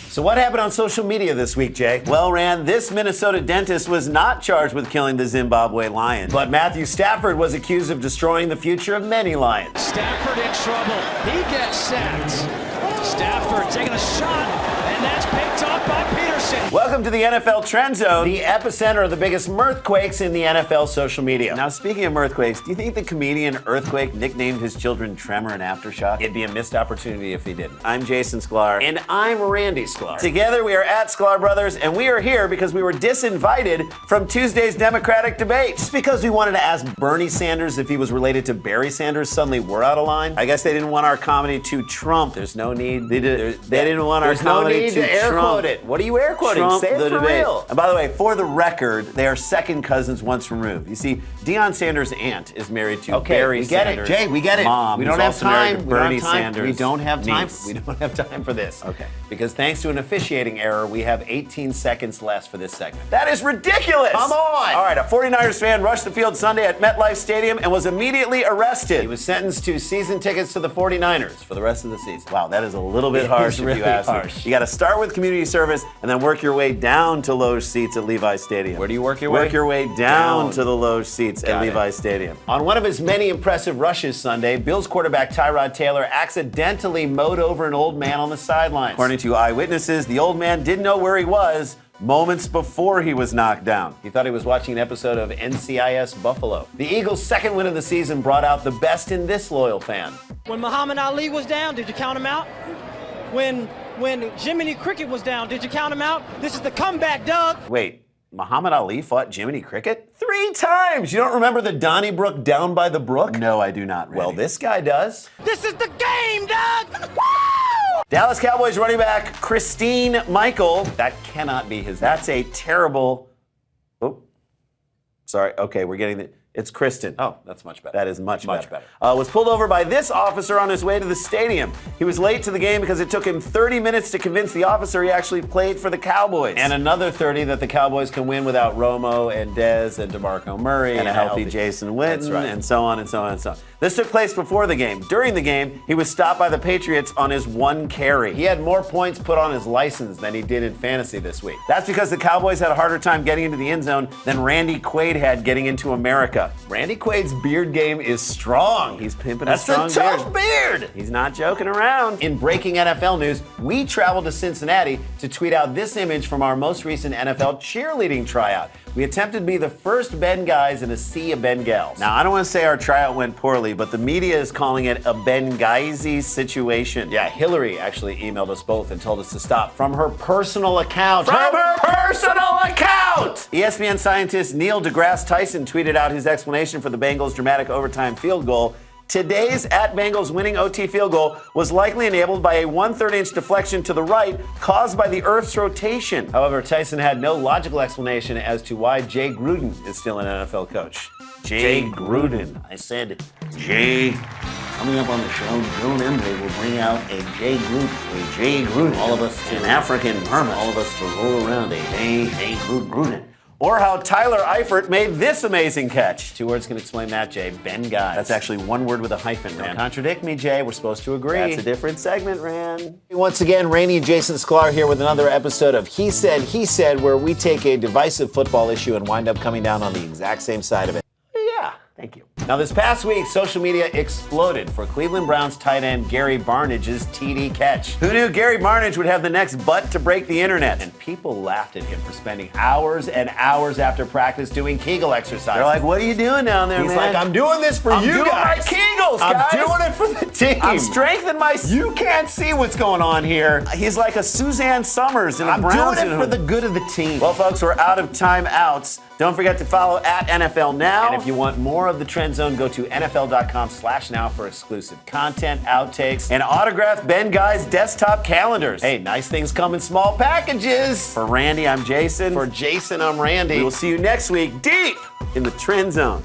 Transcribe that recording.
So what happened on social media this week, Jay? Well, Rand, this Minnesota dentist was not charged with killing the Zimbabwe lion, but Matthew Stafford was accused of destroying the future of many lions. Stafford in trouble. He gets sacked. Stafford taking a shot, and that's picked up by Peterson. Welcome to the NFL Trendzone, the epicenter of the biggest mirthquakes in the NFL social media. Now, speaking of mirthquakes, do you think the comedian Earthquake nicknamed his children Tremor and Aftershock? It'd be a missed opportunity if he didn't. I'm Jason Sklar. And I'm Randy Sklar. Together, we are at Sklar Brothers, and we are here because we were disinvited from Tuesday's Democratic debate. Just because we wanted to ask Bernie Sanders if he was related to Barry Sanders, suddenly we're out of line. I guess they didn't want our comedy to trump. There's no need. They didn't want our comedy to air trump. quote it. What are you air quoting? Trump Say it the for debate. real. And by the way, for the record, they are second cousins once removed. You see, Deion Sanders' aunt is married to Barry we get Sanders' it. Jay, we get it. mom, We don't who's have also married time. to We don't Bernie have time. Sanders' We don't have time. niece. We don't have time for this. Okay. Because thanks to an officiating error, we have 18 seconds less for this segment. That is ridiculous! Come on! All right, a 49ers fan rushed the field Sunday at MetLife Stadium and was immediately arrested. He was sentenced to season tickets to the 49ers for the rest of the season. Wow, that is a little bit harsh if really you ask harsh. me. You got to start with community service and then work your way down to loge seats at Levi Stadium. Where do you work your way? Work your way down to the loge seats at Got it. Levi Stadium. On one of his many impressive rushes Sunday, Bills quarterback Tyrod Taylor accidentally mowed over an old man on the sidelines. According to eyewitnesses, the old man didn't know where he was moments before he was knocked down. He thought he was watching an episode of NCIS Buffalo. The Eagles' second win of the season brought out the best in this loyal fan. When Muhammad Ali was down, did you count him out? When Jiminy Cricket was down, did you count him out? This is the comeback, Doug. Wait, Muhammad Ali fought Jiminy Cricket? 3 times! You don't remember the Donnybrook down by the brook? No, I do not, Randy. Well, this guy does. This is the game, Doug. Woo! Dallas Cowboys running back Christine Michael. That cannot be his. That's a terrible. Oh, sorry. Okay, we're getting the. It's Kristen. Oh, that's much better. That is much better. Was pulled over by this officer on his way to the stadium. He was late to the game because it took him 30 minutes to convince the officer he actually played for the Cowboys. And another 30 that the Cowboys can win without Romo and Dez and DeMarco Murray and a healthy Jason Witten. That's right. And so on and so on and so on. This took place before the game. During the game, he was stopped by the Patriots on his one carry. He had more points put on his license than he did in fantasy this week. That's because the Cowboys had a harder time getting into the end zone than Randy Quaid had getting into America. Randy Quaid's beard game is strong. He's pimping a strong beard. That's a tough beard. He's not joking around. In breaking NFL news, we traveled to Cincinnati to tweet out this image from our most recent NFL cheerleading tryout. We attempted to be the first Ben guys in a sea of Ben gals. Now, I don't want to say our tryout went poorly, but the media is calling it a Benghazi situation. Yeah, Hillary actually emailed us both and told us to stop from her personal account. From her personal account! ESPN scientist Neil deGrasse Tyson tweeted out his explanation for the Bengals' dramatic overtime field goal. Today's @Bengals winning OT field goal was likely enabled by a 1/3-inch deflection to the right caused by the Earth's rotation. However, Tyson had no logical explanation as to why Jay Gruden is still an NFL coach. Jay Gruden. I said Jay. Coming up on the show, June Embley will bring out a Jay Gruden. All of us An African hermit. All of us to roll around a Jay Gruden. Or how Tyler Eifert made this amazing catch. 2 words can explain that, Jay. Ben guys. That's actually 1 word with a hyphen, Rand. Don't contradict me, Jay. We're supposed to agree. That's a different segment, Rand. Once again, Randy and Jason Sklar here with another episode of He Said, where we take a divisive football issue and wind up coming down on the exact same side of it. Yeah, thank you. Now, this past week, social media exploded for Cleveland Browns tight end Gary Barnage's TD catch. Who knew Gary Barnage would have the next butt to break the internet? And people laughed at him for spending hours and hours after practice doing Kegel exercises. They're like, what are you doing down there, He's man? like, I'm doing this for you doing guys. my Kegels, guys. I'm doing it for the team. I'm strengthening my... You can't see what's going on here. He's like a Suzanne Summers in a Browns. I'm doing it for the good of the team. Well, folks, we're out of timeouts. Don't forget to follow @NFL Now. And if you want more of the Trendzone, go to NFL.com/now for exclusive content, outtakes, and autographed Ben Guy's desktop calendars. Hey, nice things come in small packages. For Randy, I'm Jason. For Jason, I'm Randy. We will see you next week deep in the Trendzone.